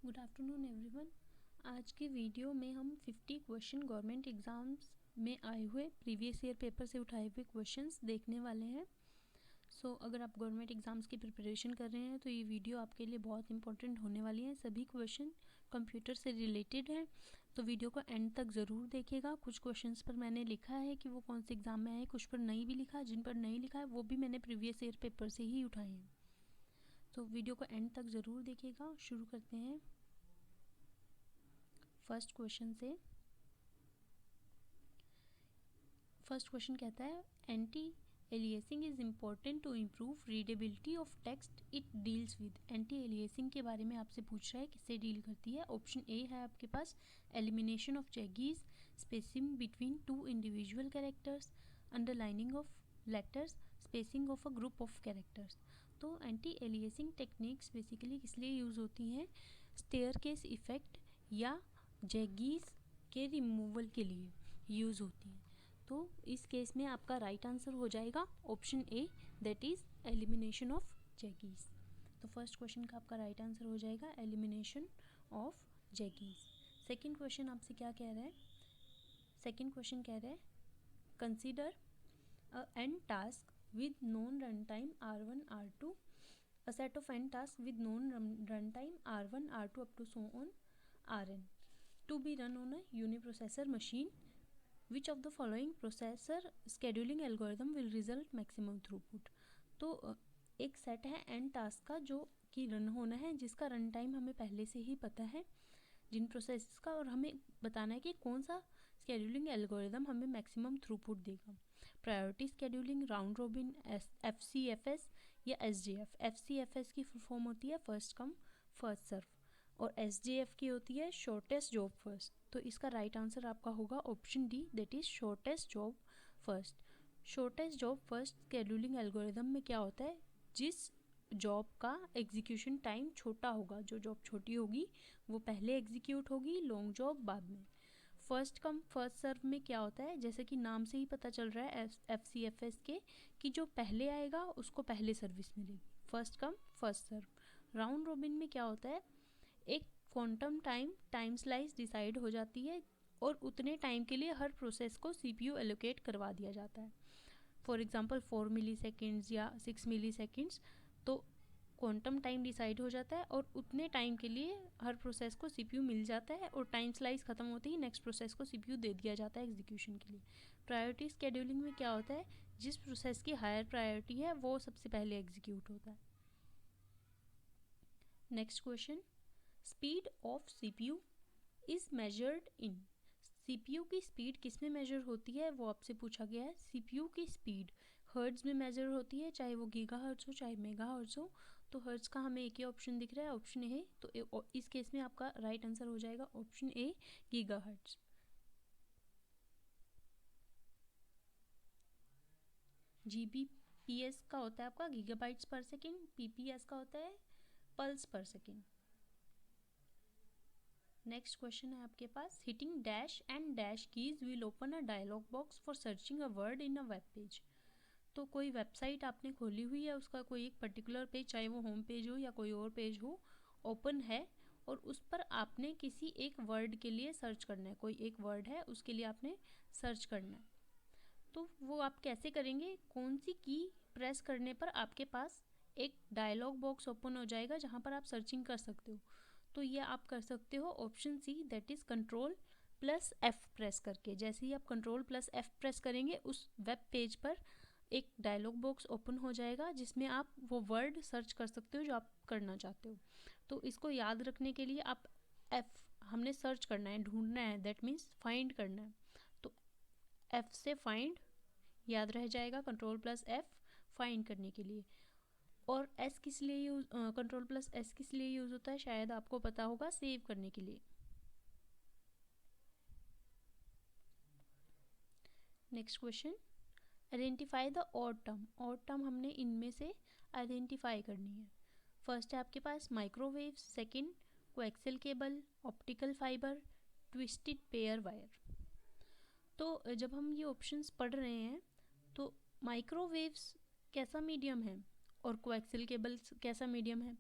Good afternoon everyone. आज के video में हम 50 क्वेश्चन गवर्नमेंट एग्ज़ाम्स में आए हुए प्रीवियस ईयर पेपर से उठाए हुए क्वेश्चंस देखने वाले हैं। अगर आप गवर्नमेंट एग्ज़ाम्स की प्रिपरेशन कर रहे हैं तो ये वीडियो आपके लिए बहुत इंपॉर्टेंट होने वाली है। सभी क्वेश्चन कंप्यूटर से रिलेटेड हैं, तो वीडियो को एंड तक ज़रूर देखिएगा। कुछ क्वेश्चंस पर मैंने लिखा है कि वो कौन से एग्ज़ाम में आए, कुछ पर नहीं भी लिखा है। जिन पर नहीं लिखा है वो भी मैंने प्रीवियस ईयर पेपर से ही उठाए हैं। तो वीडियो को एंड तक ज़रूर देखिएगा। शुरू करते हैं फर्स्ट क्वेश्चन से। फर्स्ट क्वेश्चन कहता है anti aliasing is important to improve readability of text it deals with. Anti aliasing के बारे में आपसे पूछ रहा है, किससे डील करती है। ऑप्शन ए है आपके पास elimination of jaggies, spacing between two individual characters, underlining of letters, spacing of a group of characters. तो एंटी एलियासिंग टेक्निक्स बेसिकली किस लिए यूज़ होती हैं, स्टेयरकेस इफेक्ट या जैगीज के रिमूवल के लिए यूज़ होती है। तो इस केस में आपका राइट आंसर हो जाएगा option A, that is elimination of jaggies. तो फर्स्ट क्वेश्चन का आपका राइट आंसर हो जाएगा elimination of jaggies. Second question आपसे क्या कह रहा है, सेकंड क्वेश्चन कह रहा है consider a and task with known run time R1 R2, a set of n tasks with known runtime R1 R2 up to so on Rn to be run on a uniprocessor machine. Which of the following processor scheduling algorithm will result maximum throughput? तो एक set है n task का जो कि run होना है, जिसका run time हमें पहले से ही पता है जिन प्रोसेस का, और हमें बताना है कि कौन सा स्केड्यूलिंग एल्गोरिदम हमें मैक्सिमम थ्रूपुट देगा। Priority scheduling, round robin, FCFS या SJF। FCFS की फुल फॉर्म होती है फर्स्ट कम फर्स्ट सर्व, और SJF की होती है शॉर्टेस्ट जॉब फर्स्ट। तो इसका राइट आंसर आपका होगा option D, that is shortest job first. Shortest job first scheduling algorithm में क्या होता है, जिस जॉब का एग्जीक्यूशन टाइम छोटा होगा, जो जॉब छोटी होगी वो पहले एग्जीक्यूट होगी, लॉन्ग जॉब बाद में। फर्स्ट कम फर्स्ट सर्व में क्या होता है, जैसे कि नाम से ही पता चल रहा है FCFS के, कि जो पहले आएगा उसको पहले सर्विस मिलेगी, first come first serve. Round robin में क्या होता है, एक क्वांटम टाइम स्लाइस डिसाइड हो जाती है और उतने टाइम के लिए हर प्रोसेस को CPU एलोकेट करवा दिया जाता है। फॉर एग्जांपल 4 मिली सेकेंड्स या 6 मिली सेकेंड्स, तो क्वांटम टाइम डिसाइड हो जाता है और उतने टाइम के लिए हर प्रोसेस को CPU मिल जाता है, और टाइम स्लाइस ख़त्म होते ही नेक्स्ट प्रोसेस को CPU दे दिया जाता है एग्जीक्यूशन के लिए। प्रायोरिटी स्केड्यूलिंग में क्या होता है, जिस प्रोसेस की हायर प्रायोरिटी है वो सबसे पहले एग्जीक्यूट होता है। Next question, speed of CPU is measured in. CPU की स्पीड किस में मेजर होती है वो आपसे पूछा गया है। CPU की स्पीड हर्ट्ज में मेजर होती है, चाहे वो गीगा हर्ट्ज हो चाहे मेगा हर्ट्ज हो। तो हर्ट्ज का हमें एक ही ऑप्शन दिख रहा है, ऑप्शन ए। तो इस केस में आपका राइट आंसर हो जाएगा ऑप्शन ए, गीगा हर्ट्ज। GBps का होता है आपका गीगाबाइट्स पर सेकेंड, PPS का होता है पल्स पर सेकेंड। नेक्स्ट क्वेश्चन है आपके पास, hitting dash and dash keys will open a dialog box for searching a word in a web page. तो कोई वेबसाइट आपने खोली हुई है, उसका कोई एक पर्टिकुलर पेज, चाहे वो होम पेज हो या कोई और पेज हो, ओपन है, और उस पर आपने किसी एक वर्ड के लिए सर्च करना है। कोई एक वर्ड है, उसके लिए आपने सर्च करना है। तो वो आप कैसे करेंगे, कौन सी की प्रेस करने पर आपके पास एक डायलॉग बॉक्स ओपन हो जाएगा जहाँ पर आप सर्चिंग कर सकते हो। तो ये आप कर सकते हो option C, that is Ctrl+F press करके। जैसे ही आप Ctrl+F प्रेस करेंगे, उस वेब पेज पर एक डायलॉग बॉक्स ओपन हो जाएगा जिसमें आप वो वर्ड सर्च कर सकते हो जो आप करना चाहते हो। तो इसको याद रखने के लिए आप हमने सर्च करना है, ढूंढना है, दैट मीन्स फाइंड करना है। तो F से फाइंड याद रह जाएगा, Ctrl+F फाइंड करने के लिए। और S किस लिए यूज, Ctrl+S किस लिए यूज़ होता है, शायद आपको पता होगा, सेव करने के लिए। Next question, identify the odd term. Odd term हमने इनमें से आइडेंटिफाई करनी है। फर्स्ट है आपके पास microwave, second coaxial cable, optical fibre, twisted pair wire. तो जब हम ये ऑप्शंस पढ़ रहे हैं तो माइक्रोवेव्स कैसा मीडियम है और कोएक्सियल केबल्स कैसा मीडियम है,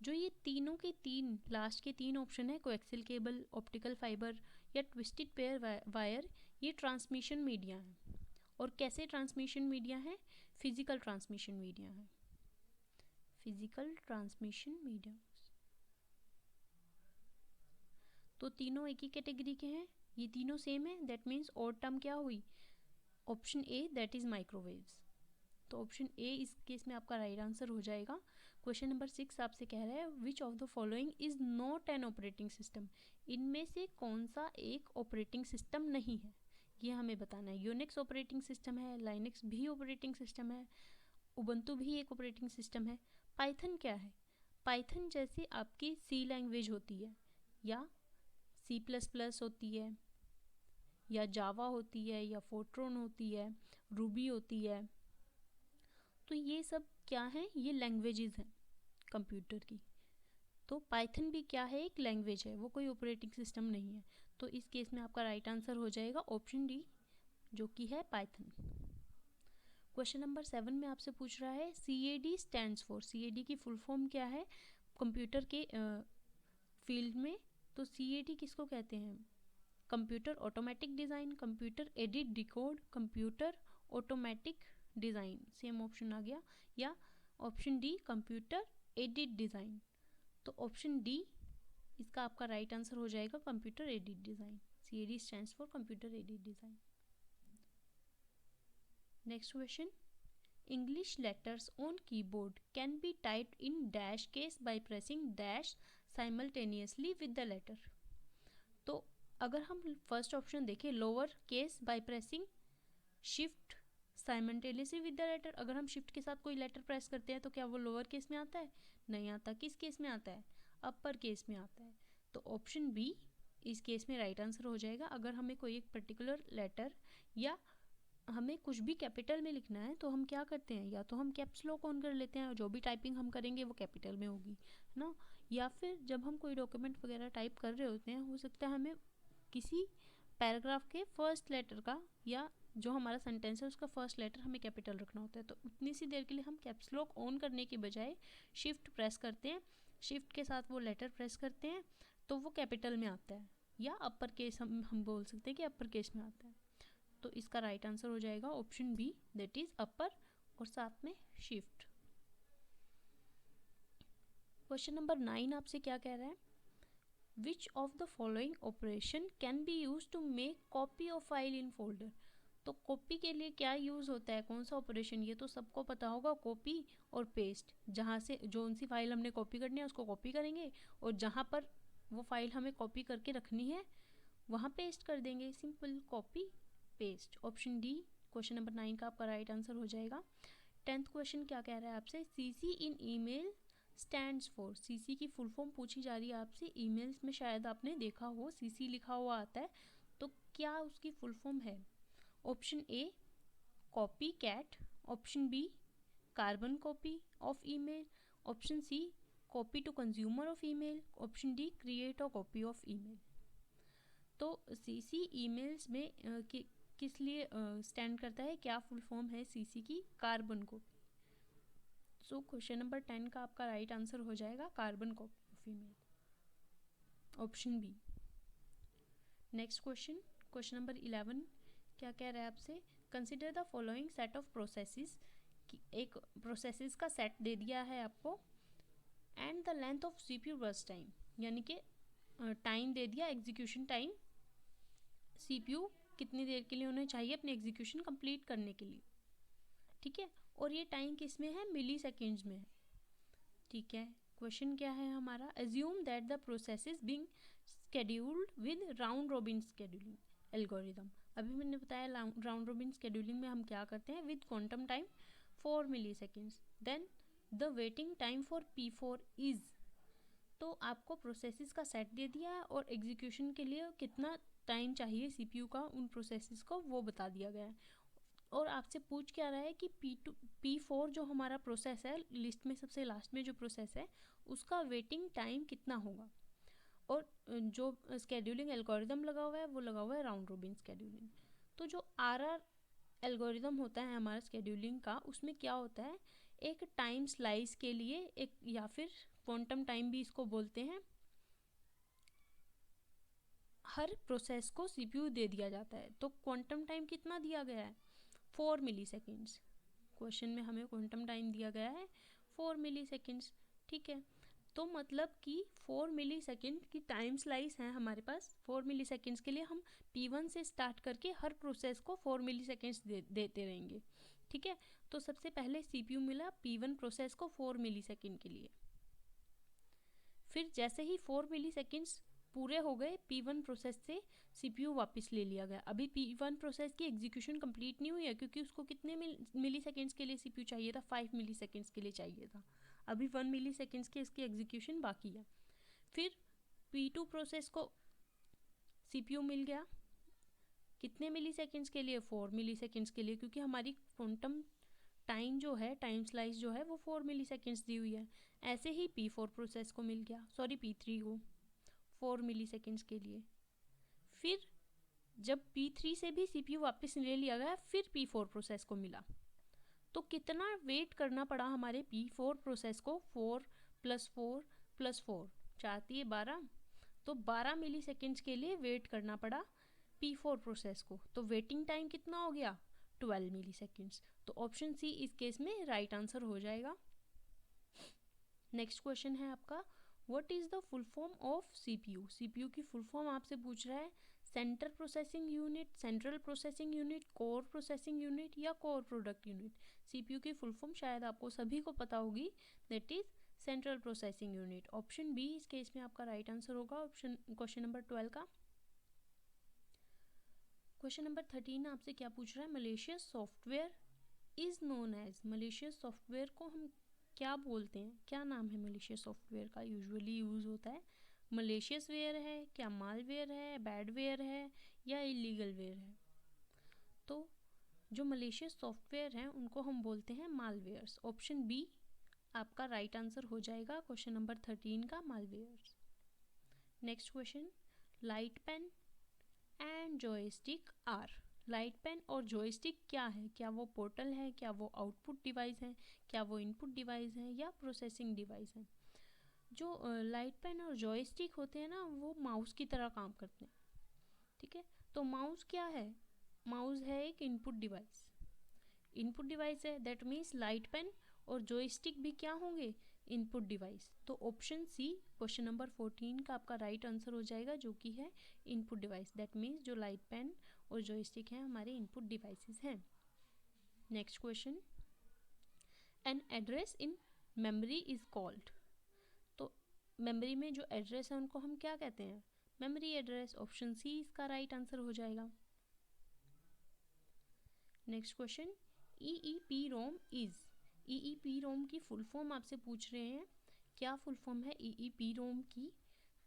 जो ये तीनों के तीन लास्ट के तीन ऑप्शन है, कोएक्सियल केबल, ऑप्टिकल फाइबर या ट्विस्टेड पेयर वायर, ये ट्रांसमिशन मीडिया है। और कैसे ट्रांसमिशन मीडिया है? फिजिकल ट्रांसमिशन मीडिया है, फिजिकल ट्रांसमिशन मीडिया। तो तीनों एक ही कैटेगरी के हैं, ये तीनों सेम है, दैट मीन्स और टर्म क्या हुई? Option A, that is microwaves. तो ऑप्शन ए इस केस में आपका राइट आंसर हो जाएगा। क्वेश्चन नंबर 6 आपसे कह रहा है which of the following is not an operating system, इनमें से कौन सा एक ऑपरेटिंग सिस्टम नहीं है, ये हमें बताना है। यूनिक्स ऑपरेटिंग सिस्टम है, लाइनक्स भी ऑपरेटिंग सिस्टम है, उबंटू भी एक ऑपरेटिंग सिस्टम है। पाइथन क्या है? पाइथन जैसे आपकी सी लैंग्वेज होती है, या C++ होती है, या जावा होती है, या फोर्ट्रॉन होती है, रूबी होती है, तो ये सब क्या है? ये लैंग्वेजेस हैं कंप्यूटर की। तो पाइथन भी क्या है? एक लैंग्वेज है, वो कोई ऑपरेटिंग सिस्टम नहीं है। तो इस केस में आपका राइट आंसर हो जाएगा ऑप्शन डी, जो कि है पाइथन। क्वेश्चन नंबर 7 में आपसे पूछ रहा है CAD स्टैंड्स फॉर, CAD की फुल फॉर्म क्या है कंप्यूटर के फील्ड में? तो CAD किसको कहते हैं? Computer automatic design, computer edit decode, computer automatic design, same option आ गया, या option D computer edit design. तो ऑप्शन डी इसका आपका राइट आंसर हो जाएगा, computer edit design. CAD stands for computer edit design. Next question, English letters on keyboard can be typed in dash case by pressing dash simultaneously with the letter. तो अगर हम first option देखें, lower case by pressing shift simultaneously with the letter, अगर हम shift के साथ कोई letter press करते हैं तो क्या वो लोअर केस में आता है? नहीं आता। किस केस में आता है? अपर केस में आता है। तो ऑप्शन बी इस केस में राइट आंसर हो जाएगा। अगर हमें कोई एक पर्टिकुलर लेटर या हमें कुछ भी कैपिटल में लिखना है तो हम क्या करते हैं, या तो हम कैप्स लॉक ऑन कर लेते हैं और जो भी टाइपिंग हम करेंगे वो कैपिटल में होगी, है ना। या फिर जब हम कोई डॉक्यूमेंट वगैरह टाइप कर रहे होते हैं, हो सकता है हमें किसी पैराग्राफ के फर्स्ट लेटर का या जो हमारा सेंटेंस है उसका फर्स्ट लेटर हमें कैपिटल रखना होता है, तो उतनी सी देर के लिए हम कैप्स लॉक ऑन करने के बजाय शिफ्ट प्रेस करते हैं, शिफ्ट के साथ वो लेटर प्रेस करते हैं तो वो कैपिटल में आता है, या अपर केस हम बोल सकते हैं कि अपर केस में आता है। तो इसका राइट आंसर हो जाएगा option B, that is upper और साथ में शिफ्ट। क्वेश्चन नंबर 9 आपसे क्या कह रहा है, which of the following operation can be use to make copy of file in folder. तो कॉपी के लिए क्या यूज होता है, कौन सा ऑपरेशन? ये तो सबको पता होगा, कॉपी और पेस्ट। जहाँ से जो उनसी फाइल हमने कॉपी करनी है उसको कॉपी करेंगे और जहाँ पर वो फाइल हमें कॉपी करके रखनी है वहाँ पेस्ट कर देंगे, simple copy paste. Option D question number 9 का आपका राइट आंसर हो जाएगा। 10th क्वेश्चन क्या कह रहा है आपसे, CC in email stands for. CC की फुल फॉर्म पूछी जा रही है आपसे, ईमेल्स में शायद आपने देखा हो CC लिखा हुआ आता है, तो क्या उसकी फुल फॉर्म है? Option A copy cat, option B carbon copy of email, option C copy to consumer of email, option D create a copy of email. तो CC ईमेल्स में किस लिए स्टैंड करता है, क्या फुल फॉर्म है CC की? Carbon copy. So question number 10 का आपका राइट आंसर हो जाएगा carbon copy of email, option B. Next question, question number 11 क्या कह रहा है आपसे, consider the following set of processes. एक प्रोसेसेस का सेट दे दिया है आपको, and the length of CPU burst time, यानी कि टाइम दे दिया, एग्जीक्यूशन टाइम, CPU कितनी देर के लिए उन्हें चाहिए अपने एग्जीक्यूशन कंप्लीट करने के लिए, ठीक है। और ये टाइम किस में है? मिली सेकेंड्स में है, ठीक है। क्वेश्चन क्या है हमारा, assume that the process is being scheduled with round robin scheduling algorithm. अभी मैंने बताया राउंड रोबिन स्केड्यूलिंग में हम क्या करते हैं, with quantum time 4 milliseconds, then the waiting time for P4 is. तो आपको प्रोसेसेस का सेट दे दिया है और एग्जीक्यूशन के लिए कितना टाइम चाहिए CPU का उन प्रोसेसेस को वो बता दिया गया है। और आपसे पूछ क्या रहा है कि P4 जो हमारा प्रोसेस है, लिस्ट में सबसे लास्ट में जो प्रोसेस है, उसका वेटिंग टाइम कितना होगा। और जो स्केड्यूलिंग एल्गोरिदम लगा हुआ है वो लगा हुआ है राउंड रोबिन स्केड्यूलिंग। तो जो RR एल्गोरिदम होता है हमारा स्केड्यूलिंग का, उसमें क्या होता है, एक टाइम स्लाइस के लिए एक, या फिर क्वांटम टाइम भी इसको बोलते हैं, हर प्रोसेस को सीपीयू दे दिया जाता है। तो क्वांटम टाइम कितना दिया गया है? 4 मिली सेकेंड्स। क्वेश्चन में हमें क्वांटम टाइम दिया गया है 4 मिली सेकेंड्स। ठीक है, तो मतलब कि 4 मिली सेकेंड की टाइम स्लाइस है हमारे पास। 4 मिली सेकेंड्स के लिए हम P1 से स्टार्ट करके हर प्रोसेस को 4 मिली सेकेंड्स देते रहेंगे। ठीक है, तो सबसे पहले सीपीयू मिला P1 प्रोसेस को 4 मिली सेकेंड के लिए। फिर जैसे ही 4 मिली सेकेंड्स पूरे हो गए, P1 प्रोसेस से सीपीयू वापस ले लिया गया। अभी P1 प्रोसेस की एग्जीक्यूशन कंप्लीट नहीं हुई है, क्योंकि उसको कितने मिली सेकेंड्स के लिए सीपीयू चाहिए था? 5 मिली सेकेंड्स के लिए चाहिए था। अभी 1 मिली सेकेंड्स की इसकी एग्जीक्यूशन बाकी है। फिर P2 प्रोसेस को सीपीयू मिल गया कितने मिली सेकेंड्स के लिए? 4 मिली सेकेंड्स के लिए, क्योंकि हमारी क्वांटम टाइम जो है, टाइम स्लाइस जो है वो 4 मिली सेकेंड्स दी हुई है। ऐसे ही P4 प्रोसेस को मिल गया, सॉरी P3 को 4 मिली सेकेंड्स के लिए। फिर जब P3 से भी सीपीयू वापस ले लिया गया, फिर P4 प्रोसेस को मिला। तो कितना वेट करना पड़ा हमारे P4 प्रोसेस को? 4 + 4 + 4 चाहती है 12, तो 12 मिली सेकेंड्स के लिए वेट करना पड़ा P4 प्रोसेस को। तो वेटिंग टाइम कितना हो गया? 12 मिली सेकेंड्स। तो ऑप्शन सी इस केस में राइट आंसर हो जाएगा। नेक्स्ट क्वेश्चन है आपका, what is the full form of CPU? CPU की फुल फॉर्म आपसे पूछ रहा है। Centre processing unit, central processing unit, core processing unit या कोर प्रोडक्ट यूनिट? सीपीयू की फुल फॉर्म शायद आपको सभी को पता होगी, that is central processing unit. Option B इस केस में आपका राइट आंसर होगा, ऑप्शन क्वेश्चन नंबर 12 का। क्वेश्चन नंबर 13 आपसे क्या पूछ रहा है? Malicious software is known as, malicious software को हम क्या बोलते हैं? क्या नाम है मलेशियस सॉफ्टवेयर का? यूजुअली यूज होता है मलेशियस वेयर है, क्या मालवेयर है, बैडवेयर है या इलीगल वेयर है? तो जो मलेशियस सॉफ्टवेयर हैं उनको हम बोलते हैं मालवेयर्स। ऑप्शन बी आपका राइट आंसर हो जाएगा, क्वेश्चन नंबर 13 का, malwares. Next question, light pen and joystick are. Light pen और जॉयस्टिक क्या है? क्या वो पोर्टल है, क्या वो आउटपुट डिवाइस है, क्या वो इनपुट डिवाइस है या प्रोसेसिंग डिवाइस है? जो लाइट पेन और जॉयस्टिक होते हैं ना, वो माउस की तरह काम करते हैं। ठीक है, तो माउस क्या है? माउस है एक इनपुट डिवाइस। इनपुट डिवाइस है, दैट मीन्स लाइट पेन और जॉयस्टिक भी क्या होंगे? Input device. तो ऑप्शन सी क्वेश्चन नंबर 14 का आपका राइट आंसर हो जाएगा, जो कि है इनपुट डिवाइस। दैट मीन्स जो लाइट पेन और जॉयस्टिक हैं हमारे इनपुट डिवाइसेस हैं। Next question, an address in memory is called. तो मेमोरी में जो एड्रेस है उनको हम क्या कहते हैं? Memory address. ऑप्शन सी इसका राइट आंसर हो जाएगा। Next question, EEPROM is, EEPROM की फुल फॉर्म आपसे पूछ रहे हैं। क्या फुल फॉर्म है EEPROM की?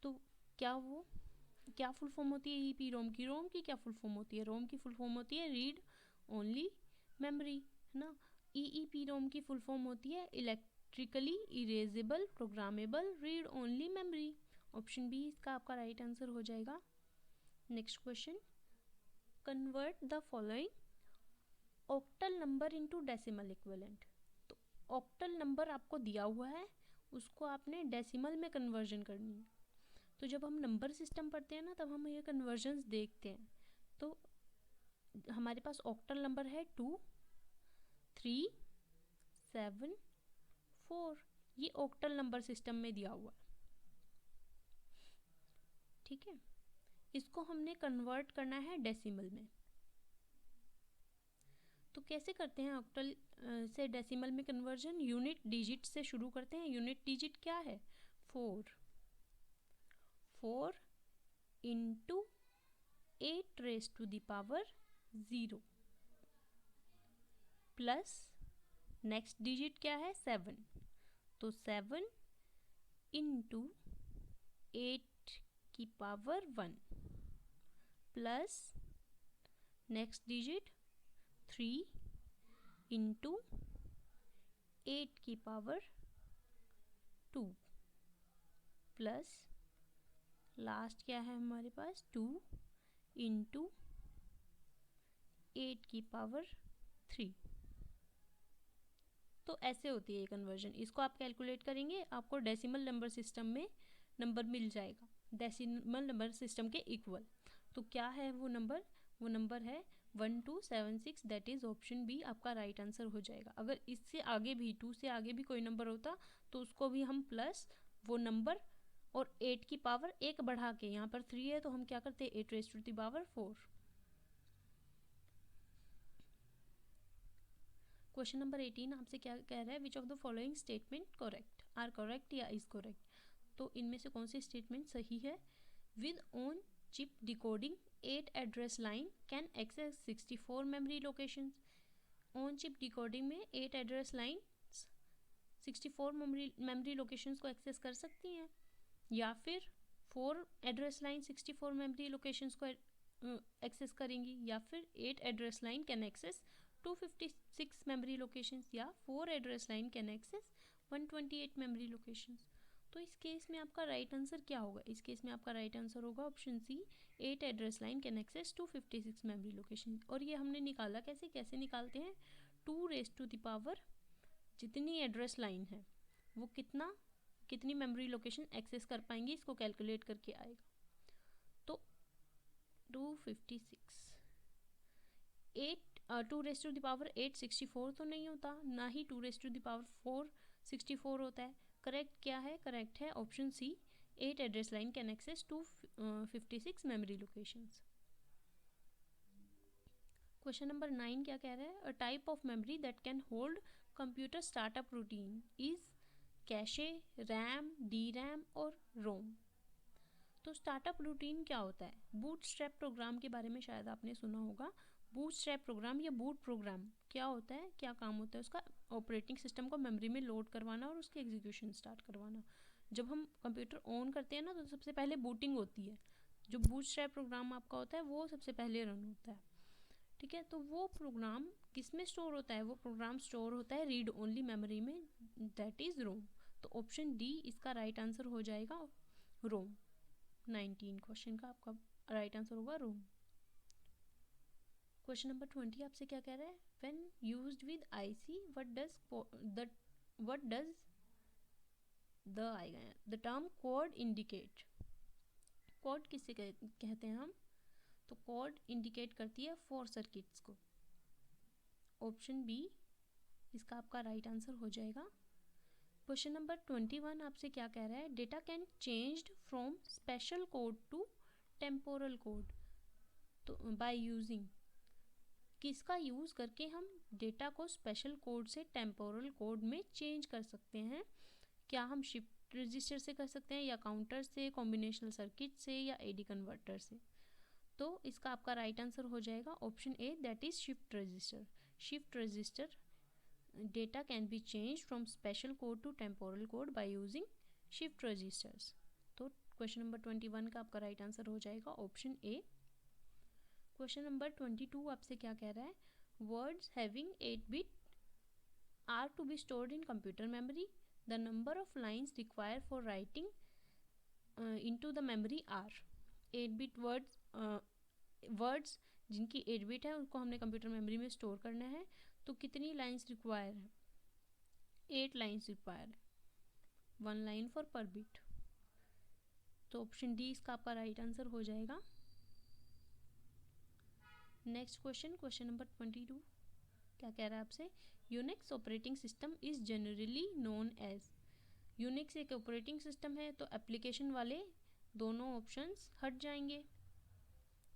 तो क्या फुल फॉर्म होती है EEPROM की? रोम की क्या फुल फॉर्म होती है? रोम की फुल फॉर्म होती है रीड ओनली मेमोरी, है ना। EEPROM की फुल फॉर्म होती है electrically erasable programmable read only memory. Option B इसका आपका राइट आंसर हो जाएगा। Next question, convert the following octal number into decimal equivalent. तो ऑक्टल नंबर आपको दिया हुआ है, उसको आपने डेसिमल में कन्वर्जन करनी है। तो जब हम नंबर सिस्टम पढ़ते हैं ना, तब हम ये कन्वर्जन्स देखते हैं। तो हमारे पास ऑक्टल नंबर है 2, 3, 7, 4। ये ऑक्टल नंबर सिस्टम में दिया हुआ है। ठीक है, इसको हमने कन्वर्ट करना है डेसिमल में। तो कैसे करते हैं ऑक्टल से डेसिमल में कन्वर्जन? यूनिट डिजिट से शुरू करते हैं। यूनिट डिजिट क्या है? 4 into 8 raise to the power 0 plus next digit क्या है? 7। तो 7 इंटू 8 की power 1 plus next digit 3 into 8 की पावर 2 प्लस लास्ट क्या है हमारे पास? 2 इंटू 8 की पावर 3। तो ऐसे होती है ये कन्वर्जन। इसको आप कैलकुलेट करेंगे, आपको डेसिमल नंबर सिस्टम में नंबर मिल जाएगा, डेसिमल नंबर सिस्टम के इक्वल। तो क्या है वो नंबर है 1276, दैट इज ऑप्शन बी आपका राइट आंसर हो जाएगा। अगर इससे आगे भी 2 से आगे भी कोई नंबर होता तो उसको भी हम प्लस वो नंबर और 8 की पावर 1 बढ़ा के, यहाँ पर 3 है तो हम क्या करते 8 raise to the power 4। Question number 18 आपसे क्या कह रहा है, which of the following statement correct are correct या इज करेक्ट। तो इनमें से कौन सी स्टेटमेंट सही है। With on chip decoding 8 address line can access 64 memory locations. On chip decoding में 8 एड्रेस लाइन 64 मेमोरी लोकेशंस को एक्सेस कर सकती हैं, या फिर 4 एड्रेस लाइन 64 मेमोरी लोकेशंस को एक्सेस करेंगी, या फिर 8 address line can access 256 memory locations, या 4 address line can access 128 memory locations. तो इस केस में आपका राइट आंसर क्या होगा। इस केस में आपका राइट आंसर होगा option C, 8 address line can access 256 memory location. और ये हमने निकाला कैसे निकालते हैं, 2 रेज़ टू द पावर जितनी एड्रेस लाइन है वो कितनी मेमोरी लोकेशन एक्सेस कर पाएंगे, इसको कैलकुलेट करके आएगा। तो 256 2 रेज़ टू द पावर 8 64 तो नहीं होता, ना ही 2 रेज़ टू द पावर 4 64 होता है। करेक्ट क्या है, करेक्ट है option C, 8 address line can access 256 memory locations. Question number 9 क्या कह रहा है, a type of memory that can hold computer startup routine is cache, RAM, D RAM और रोम। तो स्टार्टअप रूटीन क्या होता है, बूटस्ट्रैप प्रोग्राम के बारे में शायद आपने सुना होगा। बूटस्ट्रैप प्रोग्राम या बूट प्रोग्राम क्या होता है, क्या काम होता है उसका, ऑपरेटिंग सिस्टम को मेमोरी में लोड करवाना और उसकी एग्जीक्यूशन स्टार्ट करवाना। जब हम कंप्यूटर ऑन करते हैं ना तो सबसे पहले बूटिंग होती है, जो बूटस्ट्रैप प्रोग्राम आपका होता है वो सबसे पहले रन होता है। ठीक है, तो वो प्रोग्राम किस में स्टोर होता है, वो प्रोग्राम स्टोर होता है रीड ओनली मेमोरी में, दैट इज रोम। तो ऑप्शन डी इसका राइट आंसर हो जाएगा, रोम। 19 क्वेश्चन का आपका राइट आंसर होगा रोम। क्वेश्चन नंबर 20 आपसे क्या कह रहा है, when used with IC what does the term code indicate. Code किससे कहते हैं हम, तो कोड इंडिकेट करती है 4 सर्किट्स को। ऑप्शन बी इसका आपका राइट आंसर हो जाएगा। क्वेश्चन नंबर 21 आपसे क्या कह रहा है, data can changed from special code to temporal code. तो बाय यूजिंग, किसका यूज करके हम डेटा को स्पेशल कोड से टेम्पोरल कोड में चेंज कर सकते हैं। क्या हम शिफ्ट रजिस्टर से कर सकते हैं, या काउंटर से, कॉम्बिनेशनल सर्किट से, या एडी कन्वर्टर से। तो इसका आपका राइट आंसर हो जाएगा option A, that is shift register. Shift register data can be change from special code to temporal code by using shift registers. तो क्वेश्चन नंबर 21 का आपका राइट आंसर हो जाएगा ऑप्शन ए। क्वेश्चन नंबर 22 आपसे क्या कह रहा है, words having 8 bit are to be stored in computer memory, the number of lines require for writing into the memory are. 8 bit words जिनकी 8 बिट है उनको हमने कंप्यूटर मेमोरी में स्टोर करना है, तो कितनी लाइन्स रिक्वायर है, 8 लाइन्स रिक्वायर है, 1 लाइन फॉर पर बिट। तो ऑप्शन डी इसका आपका राइट आंसर हो जाएगा। नेक्स्ट क्वेश्चन, क्वेश्चन नंबर 22 क्या कह रहा है आपसे, Unix operating system is generally known as. Unix एक ऑपरेटिंग सिस्टम है, तो एप्लीकेशन वाले दोनों ऑप्शंस हट जाएंगे।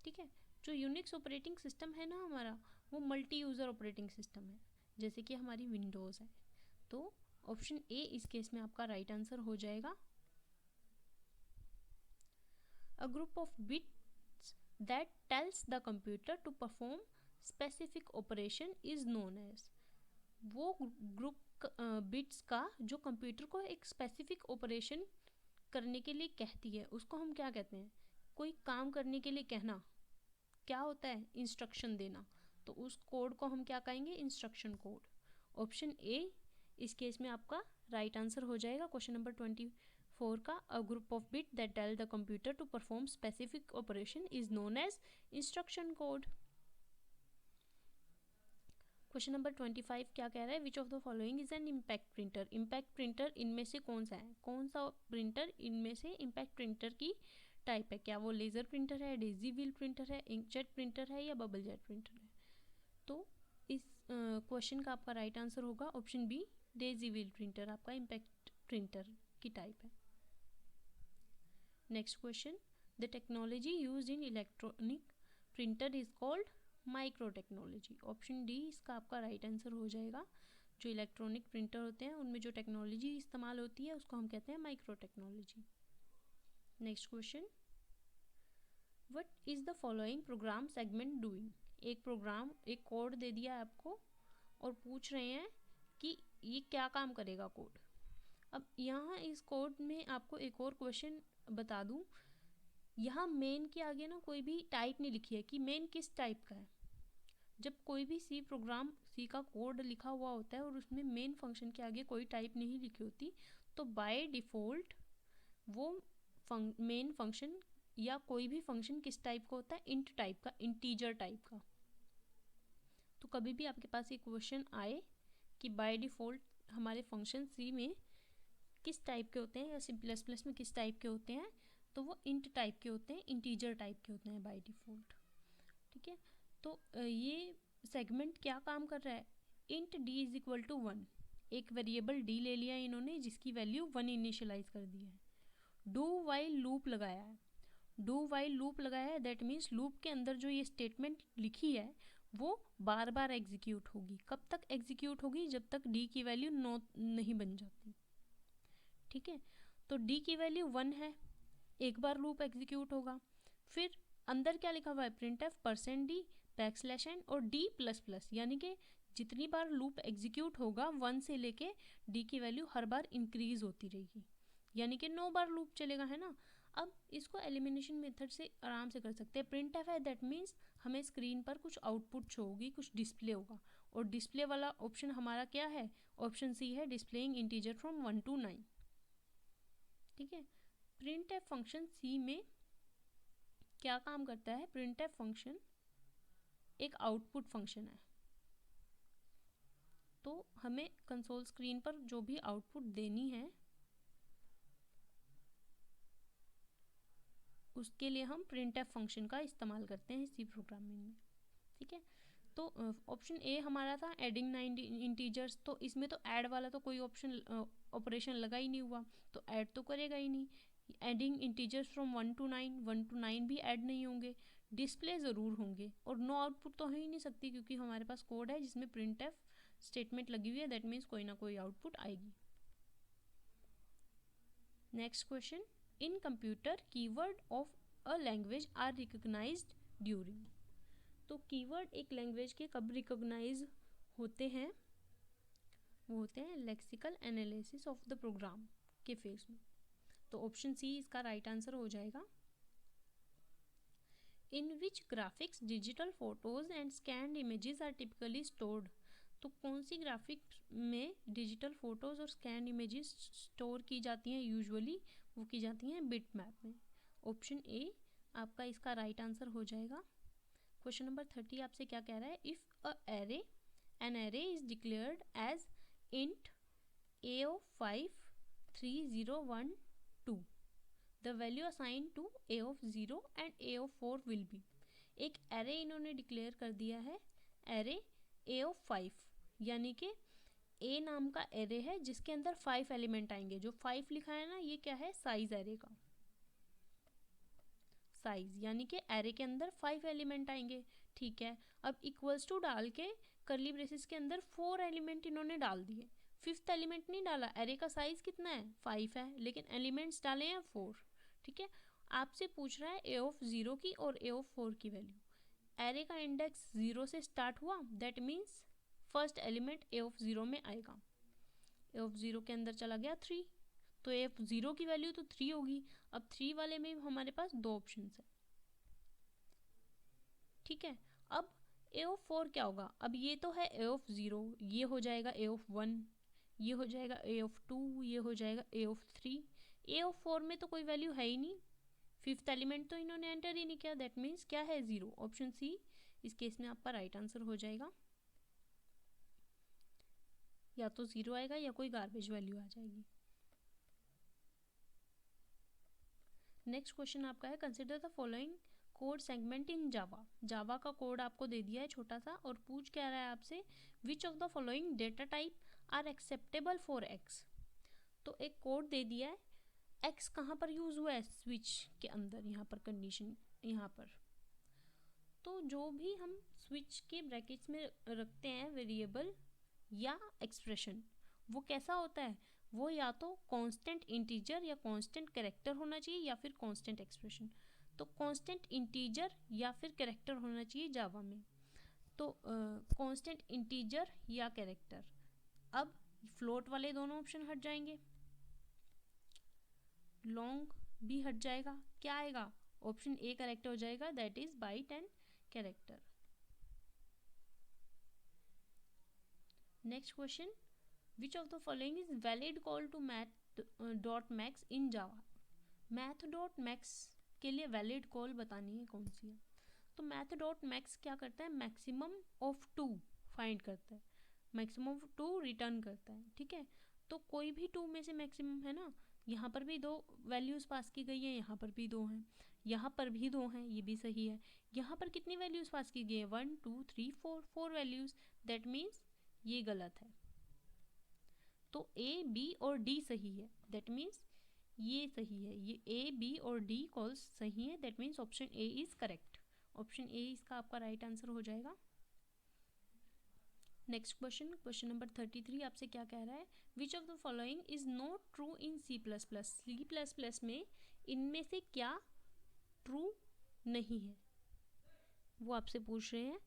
ठीक है, जो यूनिक्स ऑपरेटिंग सिस्टम है ना हमारा, वो मल्टी यूज़र ऑपरेटिंग सिस्टम है, जैसे कि हमारी विंडोज़ है। तो ऑप्शन ए इस केस में आपका राइट आंसर हो जाएगा। A group of bits that tells the computer to perform specific operation is known as. वो ग्रुप बिट्स का जो कंप्यूटर को एक स्पेसिफिक ऑपरेशन करने के लिए कहती है, उसको हम क्या कहते हैं, कोई काम करने के लिए कहना क्या होता है, इंस्ट्रक्शन देना। तो उस कोड को हम क्या कहेंगे, इंस्ट्रक्शन कोड। ऑप्शन ए इस केस में आपका राइट आंसर हो जाएगा क्वेश्चन नंबर 24 का। A group of bit that tell the computer to perform specific operation is known as instruction code. Question number 25 क्या कह रहा है, which of the following is an impact printer. Impact printer इनमें से कौन सा है, कौन सा प्रिंटर इनमें से इम्पैक्ट प्रिंटर की टाइप है, क्या वो लेज़र प्रिंटर है, डेजी व्हील प्रिंटर है, इंकजेट प्रिंटर है या बबल जेट प्रिंटर है। तो इस क्वेश्चन का आपका राइट आंसर होगा option B, daisy wheel printer आपका इम्पैक्ट प्रिंटर की टाइप है। Next question, the technology used in electronic printer is called micro technology. Option D इसका आपका राइट आंसर हो जाएगा। जो इलेक्ट्रॉनिक प्रिंटर होते हैं उनमें जो टेक्नोलॉजी इस्तेमाल होती है उसको हम कहते हैं micro technology. Next question, what is the following program segment doing. एक प्रोग्राम, एक कोड दे दिया है आपको और पूछ रहे हैं कि ये क्या काम करेगा कोड। अब यहाँ इस कोड में आपको एक और क्वेश्चन बता दूं, यहाँ मेन के आगे ना कोई भी टाइप नहीं लिखी है कि मेन किस टाइप का है। जब कोई भी सी प्रोग्राम, सी का कोड लिखा हुआ होता है और उसमें मेन फंक्शन के आगे कोई टाइप नहीं लिखी होती, तो बाय डिफ़ॉल्ट वो मेन फंक्शन या कोई भी फंक्शन किस टाइप का होता है, इंट टाइप का, इंटीजर टाइप का। तो कभी भी आपके पास ये क्वेश्चन आए कि बाय डिफ़ॉल्ट हमारे फंक्शन सी में किस टाइप के होते हैं या C++ में किस टाइप के होते हैं, तो वो इंट टाइप के होते हैं, इंटीजर टाइप के होते हैं बाय डिफ़ॉल्ट। ठीक है, तो ये सेगमेंट क्या काम कर रहा है, int D is equal to 1, एक वेरिएबल डी ले लिया इन्होंने जिसकी वैल्यू 1 इनिशियलाइज कर दी है। डू वाइल लूप लगाया है, डू वाइल लूप लगाया है, दैट मीन्स लूप के अंदर जो ये स्टेटमेंट लिखी है वो बार बार एग्जीक्यूट होगी। कब तक एग्जीक्यूट होगी, जब तक डी की वैल्यू नो नहीं बन जाती। ठीक है, तो डी की वैल्यू 1 है, एक बार लूप एग्जीक्यूट होगा। फिर अंदर क्या लिखा हुआ है, printf %d \n और d++, यानी कि जितनी बार लूप एग्जीक्यूट होगा 1 से लेके d की वैल्यू हर बार इंक्रीज होती रहेगी, यानी कि 9 बार लूप चलेगा, है ना। अब इसको एलिमिनेशन मेथड से आराम से कर सकते हैं। printf है, दैट मीन्स हमें स्क्रीन पर कुछ आउटपुट शो होगी, कुछ डिस्प्ले होगा, और डिस्प्ले वाला ऑप्शन हमारा क्या है, ऑप्शन सी है, डिस्प्लेइंग इंटीजर फ्रॉम 1 to 9। ठीक है, printf फंक्शन सी में क्या काम करता है, printf फंक्शन एक आउटपुट फंक्शन है। तो हमें कंसोल स्क्रीन पर जो भी आउटपुट देनी है उसके लिए हम printf फंक्शन का इस्तेमाल करते हैं सी प्रोग्रामिंग में। ठीक है, तो ऑप्शन ए हमारा था एडिंग 9 इंटीजर्स, तो इसमें तो ऐड वाला तो कोई ऑप्शन ऑपरेशन लगा ही नहीं हुआ, तो ऐड तो करेगा ही नहीं। Adding integers from 1 to 9, 1 to 9 भी ऐड नहीं होंगे, डिस्प्ले ज़रूर होंगे, और नो आउटपुट तो हो ही नहीं सकती क्योंकि हमारे पास कोड है जिसमें printf स्टेटमेंट लगी हुई है, दैट मीन्स कोई ना कोई आउटपुट आएगी। Next question, in computer keyword of a language are recognized during. तो कीवर्ड एक लैंग्वेज के कब रिकॉग्नाइज होते हैं, वो होते हैं lexical analysis of the program के फेज में। तो ऑप्शन सी इसका राइट आंसर हो जाएगा। In which graphics digital photos and scanned images are typically stored. तो कौन सी ग्राफिक्स में डिजिटल फोटोज और स्कैन इमेजेस स्टोर की जाती हैं यूजुअली, वो की जाती हैं बिट मैप में। ऑप्शन ए आपका इसका राइट आंसर हो जाएगा। क्वेश्चन नंबर 30 आपसे क्या कह रहा है, if an array is declared as int a of 5 3 0 1 2, the value assign to a of 0 and a of 4 will be. एक एरे इन्होंने डिक्लेयर कर दिया है, एरे a of 5, यानी कि a नाम का एरे है जिसके अंदर 5 एलिमेंट आएंगे। जो 5 लिखा है ना, ये क्या है, साइज एरे का साइज, यानी कि एरे के अंदर 5 एलिमेंट आएंगे। ठीक है, अब इक्वल्स टू डाल के करली ब्रेसेस के अंदर 4 एलिमेंट इन्होंने डाल दिए, 5th एलिमेंट नहीं डाला। एरे का साइज कितना है, 5 है, लेकिन एलिमेंट्स डाले हैं 4। ठीक है, आपसे पूछ रहा है a of 0 की और a of 4 की वैल्यू। एरे का इंडेक्स 0 से स्टार्ट हुआ, that means first element a of 0 में आएगा। a of 0 के अंदर चला गया 3, तो a of 0 की वैल्यू तो 3 होगी। अब 3 वाले में हमारे पास 2 ऑप्शन है। ठीक है, अब a of 4 क्या होगा, अब ये तो है a of 0, ये हो जाएगा a of 1, ये हो जाएगा a of 2, ये हो जाएगा a of 3। a of 4 में तो कोई वैल्यू है ही नहीं, 5th एलिमेंट तो इन्होंने एंटर ही नहीं किया, दैट मीन्स क्या है, 0। ऑप्शन सी इस केस में आपका राइट आंसर हो जाएगा। या तो 0 आएगा या कोई गार्बेज वैल्यू आ जाएगी। नेक्स्ट क्वेश्चन आपका है consider the following code segment in Java. Java का कोड आपको दे दिया है छोटा सा और पूछ क्या रहा है आपसे, which of the following data type are acceptable for X. तो एक कोड दे दिया है, एक्स कहाँ पर यूज हुआ है, स्विच के अंदर, यहाँ पर कंडीशन यहाँ पर। तो जो भी हम स्विच के ब्रैकेट्स में रखते हैं वेरिएबल या एक्सप्रेशन, वो कैसा होता है, वो या तो कांस्टेंट इंटीजर या कांस्टेंट कैरेक्टर होना चाहिए या फिर कांस्टेंट एक्सप्रेशन। तो कांस्टेंट इंटीजर या फिर कैरेक्टर होना चाहिए जावा में। तो कांस्टेंट इंटीजर या कैरेक्टर। अब फ्लोट वाले दोनों ऑप्शन हट जाएंगे, लॉन्ग भी हट जाएगा, क्या आएगा, ऑप्शन ए करेक्ट हो जाएगा, that is byte and character. Next question, which of the following is valid call to math.max in Java. math.max के लिए वैलिड कॉल बतानी है कौन सी है। तो math.max क्या करता है, मैक्सिमम ऑफ 2 फाइंड करता है, मैक्सिमम ऑफ 2 रिटर्न करता है। ठीक है, तो कोई भी 2 में से मैक्सिमम है ना, यहाँ पर भी 2 वैल्यूज पास की गई है, यहाँ पर भी 2 हैं, यहाँ पर भी 2 हैं, ये भी सही है। यहाँ पर कितनी वैल्यूज पास की गई है, 1 2 3 4 वैल्यूज, दैट मीन्स ये गलत है। तो ए बी और डी सही है, दैट मीन्स ये सही है, ये ए बी और डी कॉल्स सही है, that means option A is correct. Option A इसका आपका राइट आंसर हो जाएगा। नेक्स्ट क्वेश्चन, क्वेश्चन नंबर 33 आपसे क्या कह रहा है, which of the following is not true in C plus plus. C plus plus में इनमें से क्या ट्रू नहीं है, वो आपसे पूछ रहे हैं।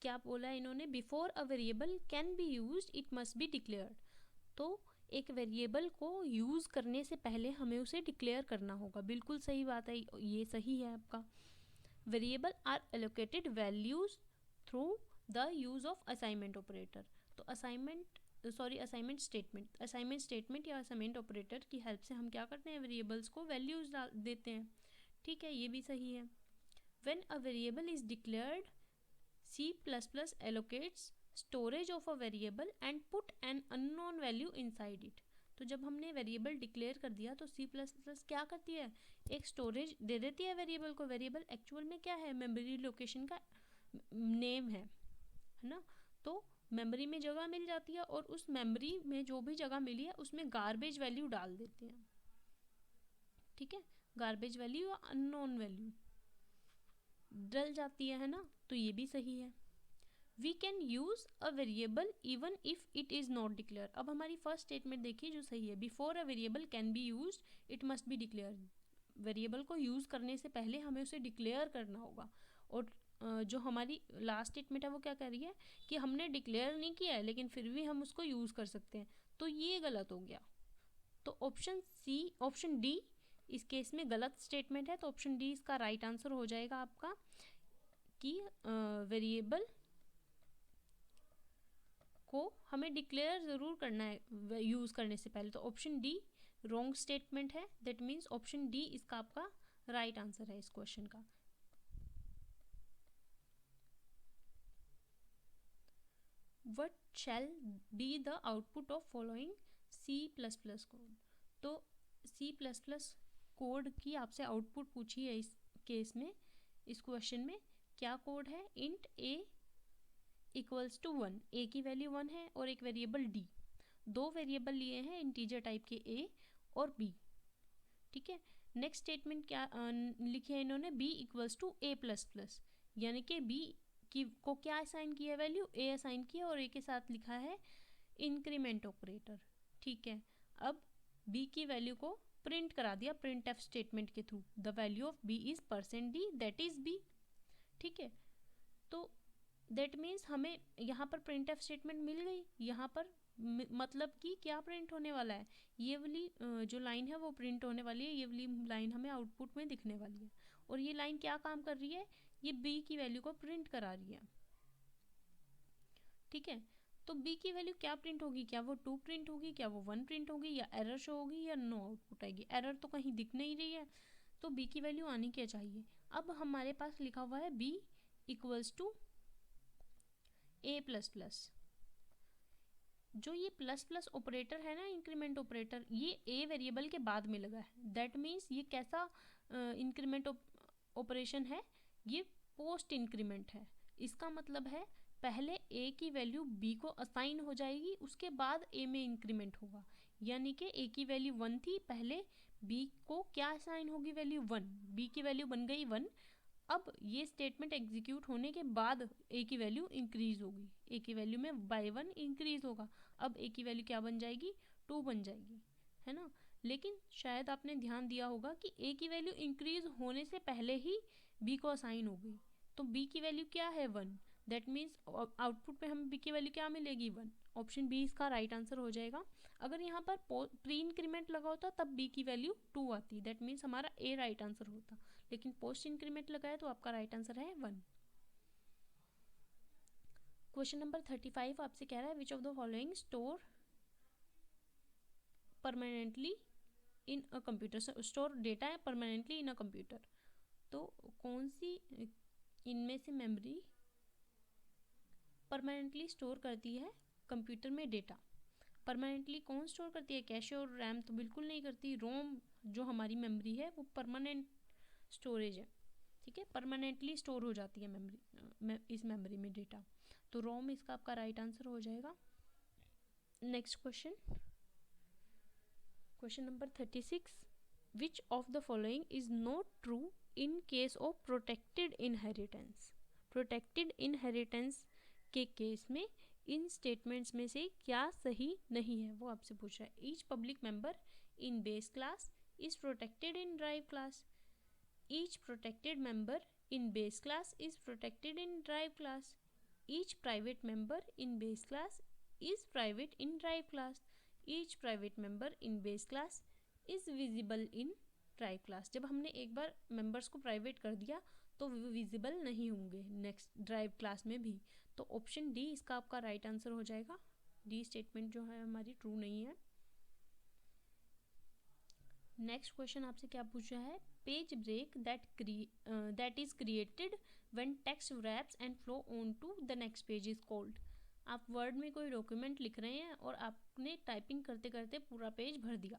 क्या बोला है इन्होंने, before a variable can be used it must be declared. तो एक वेरिएबल को यूज करने से पहले हमें उसे डिक्लेयर करना होगा, बिल्कुल सही बात है, ये सही है आपका। Variable are allocated values through the use of assignment operator. तो असाइनमेंट स्टेटमेंट या असाइनमेंट ऑपरेटर की हेल्प से हम क्या करते हैं, वेरिएबल्स को वैल्यूज देते हैं। ठीक है, ये भी सही है। When a variable is declared C++ allocates storage of a variable and put an unknown value inside it। तो जब हमने वेरिएबल डिक्लेयर कर दिया तो C++ क्या करती है, एक स्टोरेज दे देती है वेरिएबल को। वेरिएबल एक्चुअल में क्या है, मेमोरी लोकेशन का नेम है ना। तो मेमोरी में जगह मिल जाती है और उस मेमोरी में जो भी जगह मिली है उसमें गार्बेज वैल्यू डाल देते हैं। ठीक है, गार्बेज वैल्यू या अननोन वैल्यू डल जाती है ना, तो ये भी सही है। We can use a variable even if it is not declare. अब हमारी फर्स्ट स्टेटमेंट देखिए जो सही है, before a variable can be use it must be declare. Variable को यूज करने से पहले हमें उसे डिक्लेयर करना होगा। और जो हमारी लास्ट स्टेटमेंट है वो क्या कह रही है कि हमने डिक्लेयर नहीं किया है लेकिन फिर भी हम उसको यूज कर सकते हैं, तो ये गलत हो गया। तो ऑप्शन डी इस केस में गलत स्टेटमेंट है, तो ऑप्शन डी इसका राइट आंसर हो जाएगा आपका कि वेरिएबल को हमें डिक्लेयर ज़रूर करना है यूज़ करने से पहले। तो ऑप्शन डी रॉन्ग स्टेटमेंट है, दैट मीन्स ऑप्शन डी इसका आपका राइट आंसर है इस क्वेश्चन का। What shall be the output of following C++ code. तो C++ कोड की आपसे आउटपुट पूछी है इस केस में, इस क्वेश्चन में। क्या कोड है, इंट a इक्वल्स टू 1, ए की वैल्यू 1 है और एक वेरिएबल d। दो वेरिएबल लिए हैं इंटीजर टाइप के a और b। ठीक है, नेक्स्ट स्टेटमेंट क्या लिखी है इन्होंने, b इक्वल्स टू a++, यानी कि b की को क्या असाइन किया है, वैल्यू a असाइन किया और a के साथ लिखा है इंक्रीमेंट ऑपरेटर। ठीक है, अब b की वैल्यू को प्रिंट करा दिया प्रिंट एफ स्टेटमेंट के through, the value of b is %d that is b। ठीक है, तो दैट मीन्स हमें यहाँ पर प्रिंट एफ स्टेटमेंट मिल गई। यहाँ पर मतलब कि क्या प्रिंट होने वाला है, ये वाली जो लाइन है वो प्रिंट होने वाली है, ये वाली लाइन हमें आउटपुट में दिखने वाली है। और ये लाइन क्या काम कर रही है, ये b की वैल्यू को प्रिंट करा रही है। ठीक है, तो b की वैल्यू क्या प्रिंट होगी, क्या वो 2 प्रिंट होगी, क्या वो 1 प्रिंट होगी, या एरर शो होगी, या नो आउटपुट आएगी। एरर तो कहीं दिख नहीं रही है, तो b की वैल्यू आनी क्या चाहिए। अब हमारे पास लिखा हुआ है b इक्वल्स टू a++। जो ये प्लस प्लस ऑपरेटर है ना, इंक्रीमेंट ऑपरेटर, ये ए वेरिएबल के बाद में लगा है। दैट मीन्स ये कैसा इंक्रीमेंट ऑपरेशन है, ये पोस्ट इंक्रीमेंट है। इसका मतलब है पहले ए की वैल्यू बी को असाइन हो जाएगी, उसके बाद ए में इंक्रीमेंट होगा। यानी कि ए की वैल्यू 1 थी, पहले बी को क्या असाइन होगी, वैल्यू 1, बी की वैल्यू बन गई 1। अब ये स्टेटमेंट एग्जीक्यूट होने के बाद ए की वैल्यू इंक्रीज होगी, ए की वैल्यू में बाय 1 इंक्रीज होगा। अब ए की वैल्यू क्या बन जाएगी, 2 बन जाएगी, है ना। लेकिन शायद आपने ध्यान दिया होगा कि ए की वैल्यू इंक्रीज होने से पहले ही बी को असाइन हो गई, तो बी की वैल्यू क्या है 1। दैट मीन्स आउटपुट पे हमें बी की वैल्यू क्या मिलेगी 1। ऑप्शन बी इसका राइट आंसर हो जाएगा। अगर यहाँ पर प्री इंक्रीमेंट लगा होता तब बी की वैल्यू 2 आती, दैट मीन्स हमारा ए राइट आंसर होता, लेकिन पोस्ट इंक्रीमेंट लगाया तो आपका राइट आंसर है 1। क्वेश्चन नंबर 35 आपसे कह रहा है which of the following store permanently in a computer, store data है परमानेंटली इन अ कंप्यूटर। तो कौन सी इनमें से मेमोरी परमानेंटली स्टोर करती है कंप्यूटर में डेटा। परमानेंटली कौन स्टोर करती है, कैशे और रैम तो बिल्कुल नहीं करती। रोम जो हमारी मेमोरी है वो परमानेंट स्टोरेज है, ठीक है, परमानेंटली स्टोर हो जाती है मेमोरी, इस मेमोरी में डेटा। तो रोम इसका आपका राइट आंसर हो जाएगा। Next question, question number 36, which of the following is not true in case of protected inheritance. Protected inheritance के केस में इन स्टेटमेंट्स में से क्या सही नहीं है, वो आपसे पूछ रहा है। Each public member in base class is protected in drive class. Each protected member in base class is protected in drive class. Each private member in base class is private in drive class. Each private member in base class is visible in drive class. जब हमने एक बार members को private कर दिया तो वो visible नहीं होंगे नेक्स्ट ड्राइव क्लास में भी। तो ऑप्शन डी इसका आपका राइट आंसर हो जाएगा। डी स्टेटमेंट जो है हमारी ट्रू नहीं है। नेक्स्ट क्वेश्चन आपसे क्या पूछा है, page break that is created when text wraps and flow on to the next page is called. आप वर्ड में कोई डॉक्यूमेंट लिख रहे हैं और आपने टाइपिंग करते करते पूरा पेज भर दिया,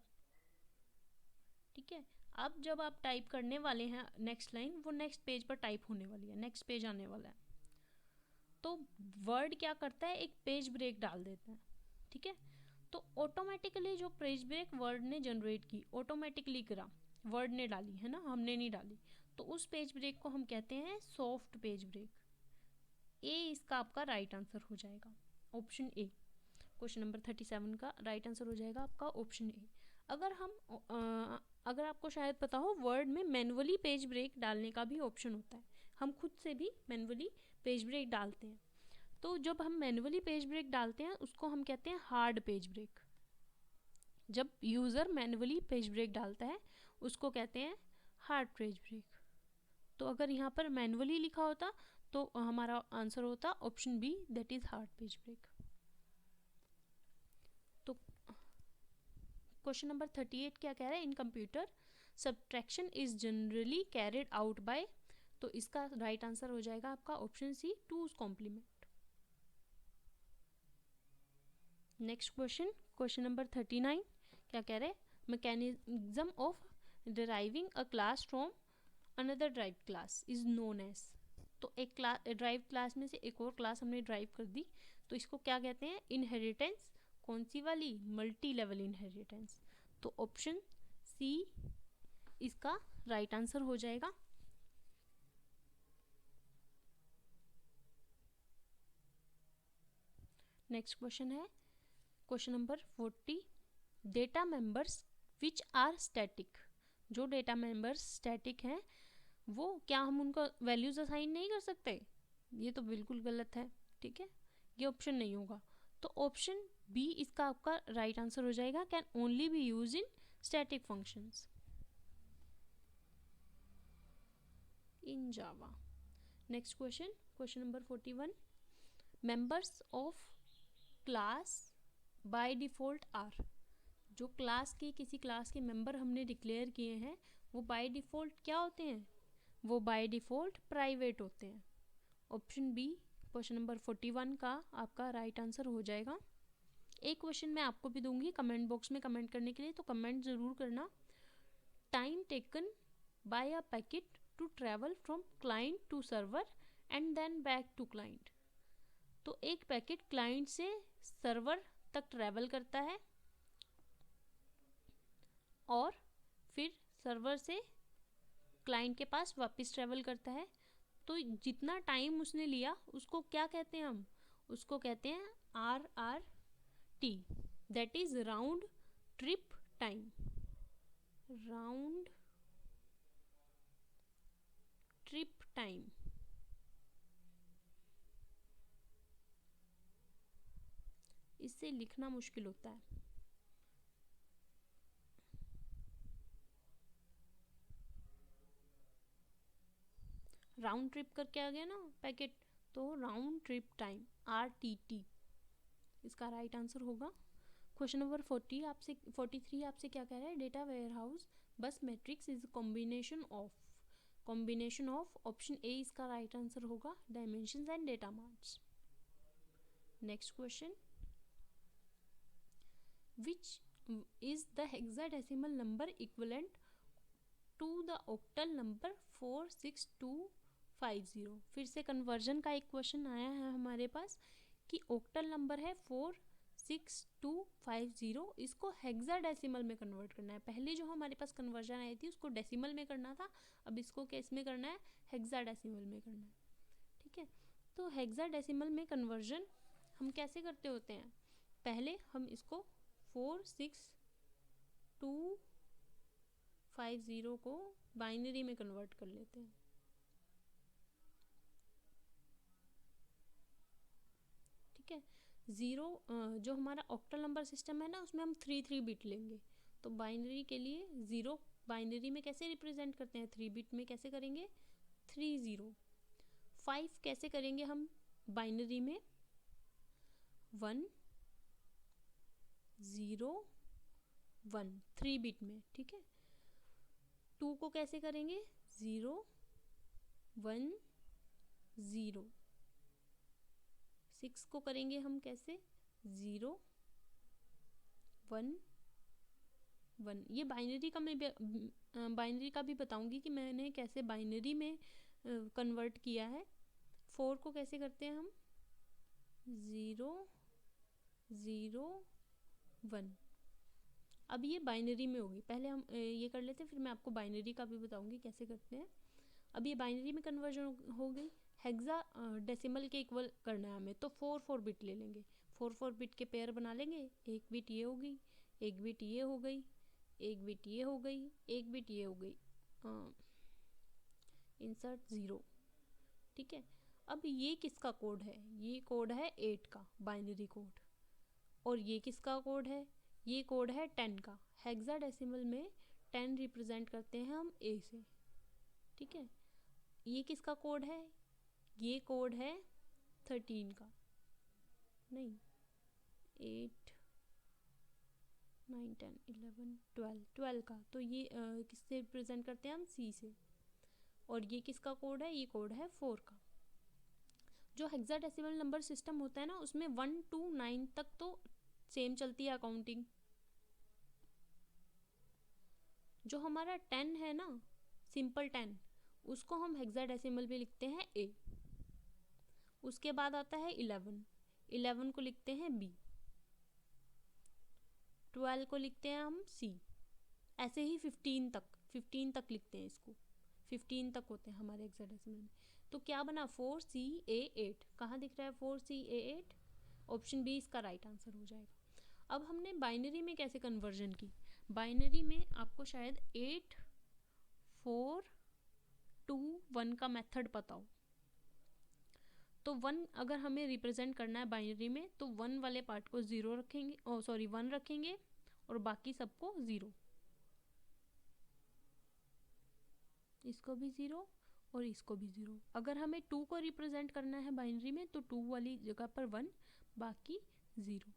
ठीक है। अब जब आप टाइप करने वाले हैं नेक्स्ट लाइन, वो नेक्स्ट पेज पर टाइप होने वाली है, नेक्स्ट पेज आने वाला है, तो वर्ड क्या करता है, एक पेज ब्रेक डाल देता है, ठीक है। तो ऑटोमेटिकली जो पेज ब्रेक वर्ड ने जनरेट की, ऑटोमेटिकली करा, वर्ड ने डाली है ना, हमने नहीं डाली, तो उस पेज ब्रेक को हम कहते हैं सॉफ्ट पेज ब्रेक। ए इसका आपका राइट आंसर हो जाएगा, ऑप्शन ए। क्वेश्चन नंबर 37 का राइट आंसर हो जाएगा आपका ऑप्शन ए। अगर आपको शायद पता हो, वर्ड में मैनुअली पेज ब्रेक डालने का भी ऑप्शन होता है, हम खुद से भी मैनुअली पेज ब्रेक डालते हैं। तो जब हम मैनुअली पेज ब्रेक डालते हैं उसको हम कहते हैं हार्ड पेज ब्रेक। जब यूज़र मैनुअली पेज ब्रेक डालता है उसको कहते हैं हार्ड पेज ब्रेक। तो अगर यहाँ पर मैनुअली लिखा होता तो हमारा आंसर होता option B, that is hard page break. तो क्वेश्चन नंबर 38 क्या कह रहा है, in computer subtraction is generally carried out by, तो इसका राइट आंसर हो जाएगा आपका option C, 2's complement. Next question, question number 39 क्या कह रहे हैं, mechanism of deriving a class from another drive class is known as. तो एक क्लास, ड्राइव क्लास में से एक और क्लास हमने ड्राइव कर दी, तो इसको क्या कहते हैं, इनहेरिटेंस। कौन सी वाली, मल्टी लेवल इनहेरिटेंस। तो ऑप्शन सी इसका राइट आंसर हो जाएगा। नेक्स्ट क्वेश्चन है question number 40, data members which are static. जो डेटा मेंबर्स स्टैटिक हैं वो क्या हम उनको वैल्यूज असाइन नहीं कर सकते, ये तो बिल्कुल गलत है, ठीक है, ये ऑप्शन नहीं होगा। तो ऑप्शन बी इसका आपका राइट आंसर हो जाएगा, can only be use in static functions in Java. Next question, question number 41, members of class by default are. जो क्लास की, किसी क्लास के मेंबर हमने डिक्लेयर किए हैं वो बाय डिफॉल्ट क्या होते हैं, वो बाय डिफॉल्ट प्राइवेट होते हैं। ऑप्शन बी क्वेश्चन नंबर 41 का आपका राइट आंसर हो जाएगा। एक क्वेश्चन मैं आपको भी दूंगी कमेंट बॉक्स में कमेंट करने के लिए, तो कमेंट ज़रूर करना। Time taken by a packet to travel from client to server and then back to client. तो एक पैकेट क्लाइंट से सर्वर तक ट्रैवल करता है और फिर सर्वर से क्लाइंट के पास वापस ट्रैवल करता है। तो जितना टाइम उसने लिया उसको क्या कहते हैं हम, उसको कहते हैं RRT, that is round trip time. Round trip time. इससे लिखना मुश्किल होता है। राउंड ट्रिप करके आ गया ना पैकेट, तो राउंड ट्रिप टाइम RTT इसका राइट आंसर होगा। क्वेश्चन नंबर 43 आपसे क्या कह रहा है, data warehouse bus matrix is combination of option A इसका राइट आंसर होगा, dimensions and data marts. Next question, which is the hexadecimal number equivalent to the octal number 46250। फिर से कन्वर्जन का एक क्वेश्चन आया है हमारे पास कि ऑक्टल नंबर है 46250, इसको हेक्साडेसिमल में कन्वर्ट करना है। पहले जो हमारे पास कन्वर्जन आई थी उसको डेसिमल में करना था, अब इसको किस में करना है, हेक्साडेसिमल में करना है। ठीक है, तो हेक्साडेसिमल में कन्वर्जन हम कैसे करते होते हैं, पहले हम इसको 46250 को बाइनरी में कन्वर्ट कर लेते हैं। ठीक है, ज़ीरो जो हमारा ऑक्टल नंबर सिस्टम है ना उसमें हम 3 बिट लेंगे, तो बाइनरी के लिए ज़ीरो बाइनरी में कैसे रिप्रेजेंट करते हैं, 3 बिट में कैसे करेंगे 30। 5 कैसे करेंगे हम बाइनरी में 1 0 1 3 बिट में। ठीक है, 2 को कैसे करेंगे 0 1 0। 6 को करेंगे हम कैसे 0 1 1। ये बाइनरी का भी बताऊंगी कि मैंने कैसे बाइनरी में कन्वर्ट किया है। 4 को कैसे करते हैं हम 0 0 1। अब ये बाइनरी में होगी, पहले हम ये कर लेते हैं फिर मैं आपको बाइनरी का भी बताऊंगी कैसे करते हैं। अब ये बाइनरी में कन्वर्जन हो गई, हेक्सा डेसिमल के इक्वल करना है हमें, तो 4 बिट ले लेंगे, 4 बिट के पेयर बना लेंगे, एक बिट ये होगी, एक बिट ये हो गई, एक बिट ये हो गई, एक बिट ये हो गई, इंसर्ट 0। ठीक है, अब ये किसका कोड है, ये कोड है 8 का बाइनरी कोड, और ये किसका कोड है, ये कोड है 10 का। हेक्साडेसिमल में 10 रिप्रेजेंट करते हैं हम A से। ठीक है, ये किसका कोड है, ये कोड है 13 का, नहीं 8 9 10 11 12 का, तो ये किससे रिप्रेजेंट करते हैं हम C से। और ये किसका कोड है, ये कोड है 4 का। जो हेक्साडेसिमल नंबर सिस्टम होता है ना उसमें 1 to 9 तक तो सेम चलती है अकाउंटिंग। जो हमारा 10 है ना, सिंपल 10, उसको हम हेक्साडेसिमल में लिखते हैं A। उसके बाद आता है 11 को लिखते हैं B, 12 को लिखते हैं हम C, ऐसे ही 15 तक लिखते हैं इसको, 15 तक होते हैं हमारे हेक्साडेसिमल में। तो क्या बना 4CA8, कहाँ दिख रहा है 4CA8, ऑप्शन बी इसका राइट आंसर हो जाएगा। अब हमने बाइनरी में कैसे कन्वर्जन की, बाइनरी में आपको शायद 8 4 2 1 का मेथड पता हो, तो 1 अगर हमें रिप्रेजेंट करना है बाइनरी में तो 1 वाले पार्ट को 0 रखेंगे, 1 रखेंगे और बाकी सबको 0, इसको भी 0 और इसको भी 0। अगर हमें 2 को रिप्रेजेंट करना है बाइनरी में तो 2 वाली जगह पर 1, बाकी 0।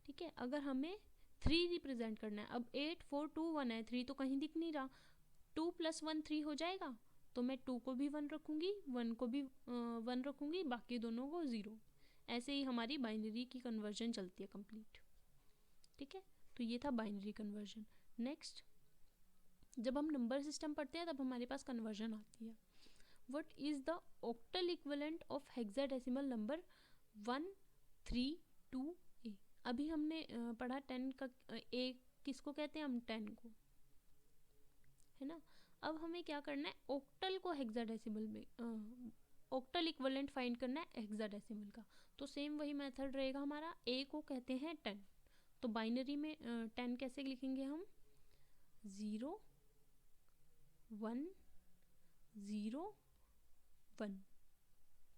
ठीक है, अगर हमें 3 रिप्रेजेंट करना है, अब 8 4 2 1 है, 3 तो कहीं दिख नहीं रहा, 2 + 1 3 हो जाएगा, तो मैं 2 को भी 1 रखूंगी, 1 को भी 1 रखूंगी, बाकी दोनों को 0। ऐसे ही हमारी बाइनरी की कन्वर्जन चलती है कंप्लीट। ठीक है, तो ये था बाइनरी कन्वर्जन। नेक्स्ट, जब हम नंबर सिस्टम पढ़ते हैं तब हमारे पास कन्वर्जन आती है। What is the octal equivalent of hexadecimal number 132A? अभी हमने पढ़ा 10 का ए किसको कहते हैं, हम 10 को, है ना। अब हमें क्या करना है, ऑक्टल को हेक्साडेसिमल में ऑक्टल इक्विवेलेंट फाइंड करना है हेक्साडेसिमल का। तो सेम वही मेथड रहेगा हमारा। ए को कहते हैं 10, तो बाइनरी में 10 कैसे लिखेंगे हम, 0 1 0 1।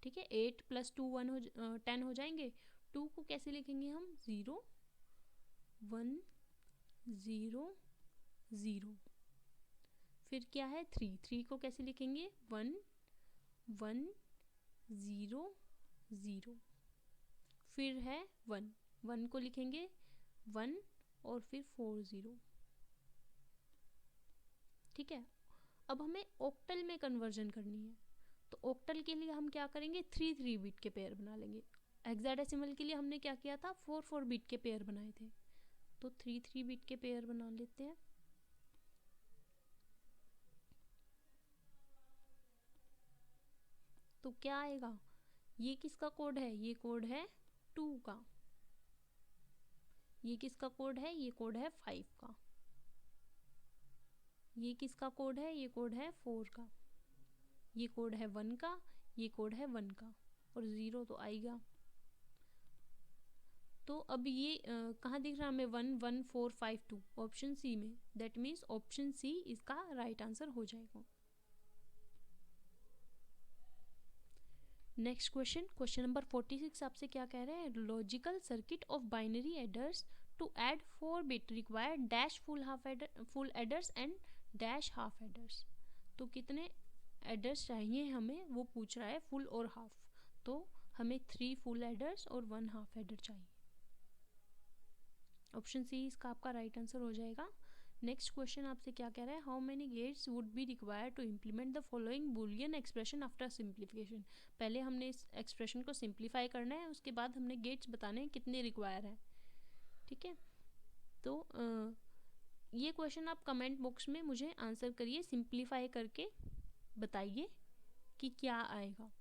ठीक है, 8 + 2 10 हो जाएंगे। 2 को कैसे लिखेंगे हम, 0 1 0 0। फिर क्या है 3 को कैसे लिखेंगे, 1 1 0 0। फिर है 1 को लिखेंगे 1 और फिर 4 0। ठीक है, अब हमें ऑक्टल में कन्वर्जन करनी है, तो ऑक्टल के लिए हम क्या करेंगे, 3 बिट के पेयर बना लेंगे। हेक्साडेसिमल के लिए हमने क्या किया था, 4 बिट के पेयर बनाए थे, तो 3 बिट के पेयर बना लेते हैं। तो क्या आएगा, ये किसका कोड है, ये कोड है 2 का। ये किसका कोड है, ये कोड है 5 का। ये किसका कोड है, ये कोड है 4 का। ये कोड है 1 का, ये कोड है 1 का, और 0 तो आएगा। तो अब ये कहाँ दिख रहा है हमें, 1 1 4 5 2, ऑप्शन सी में। दैट मीन्स ऑप्शन सी इसका राइट आंसर हो जाएगा। नेक्स्ट क्वेश्चन, क्वेश्चन नंबर 46 आपसे क्या कह रहे हैं, logical circuit of binary adders to add 4 bit require dash full adders and dash half adders. तो कितने एडर्स चाहिए हमें, वो पूछ रहा है, फुल और हाफ। तो हमें 3 फुल एडर्स और 1 हाफ एडर चाहिए। ऑप्शन सी इसका आपका राइट आंसर हो जाएगा। नेक्स्ट क्वेश्चन आपसे क्या कह रहा है, how many gates would be required to implement the following boolean expression after simplification. पहले हमने इस एक्सप्रेशन को सिंप्लीफाई करना है, उसके बाद हमने गेट्स बताने हैं कितने रिक्वायर हैं। ठीक है, तो ये क्वेश्चन आप कमेंट बॉक्स में मुझे आंसर करिए, सिंप्लीफाई करके बताइए कि क्या आएगा।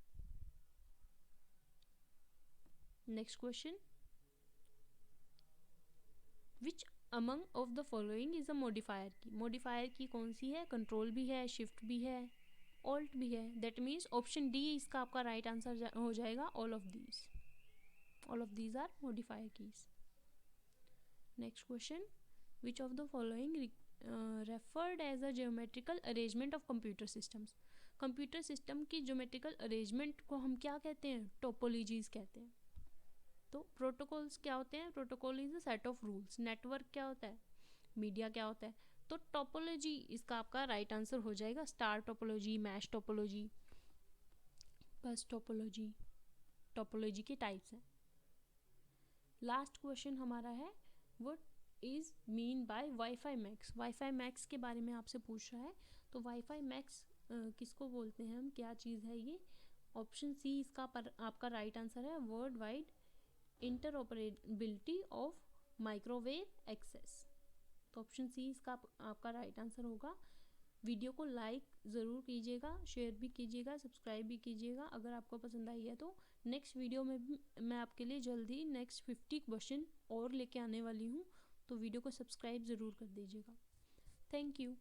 Next question, which among of the following is a modifier की। मॉडिफायर की कौन सी है, कंट्रोल भी है, शिफ्ट भी है, ऑल्ट भी है। दैट मीन्स ऑप्शन डी इसका आपका राइट आंसर हो जाएगा, all of these are modifier keys. Next question, which of the following referred as a geometrical arrangement of computer systems. Computer system की ज्योमेट्रिकल अरेंजमेंट को हम क्या कहते हैं, टोपोलॉजीज कहते हैं। तो प्रोटोकॉल्स क्या होते हैं, protocol is a set of rules. Network क्या होता है, मीडिया क्या होता है। तो टोपोलॉजी इसका आपका राइट आंसर हो जाएगा, स्टार टोपोलॉजी, मैश टोपोलॉजी, बस टोपोलॉजी, टोपोलॉजी के टाइप्स हैं। लास्ट क्वेश्चन हमारा है, what is mean by wifi max. Wifi max के बारे में आपसे पूछ रहा है। तो वाईफाई मैक्स किसको बोलते हैं हम, क्या चीज़ है ये। ऑप्शन सी इसका आपका राइट आंसर है, world wide interoperability of microwave access. तो ऑप्शन सी इसका आपका राइट आंसर होगा। वीडियो को लाइक ज़रूर कीजिएगा, शेयर भी कीजिएगा, सब्सक्राइब भी कीजिएगा अगर आपको पसंद आई है तो। नेक्स्ट वीडियो में भी मैं आपके लिए जल्दी नेक्स्ट 50 क्वेश्चन और लेके आने वाली हूँ, तो वीडियो को सब्सक्राइब ज़रूर कर दीजिएगा। Thank you.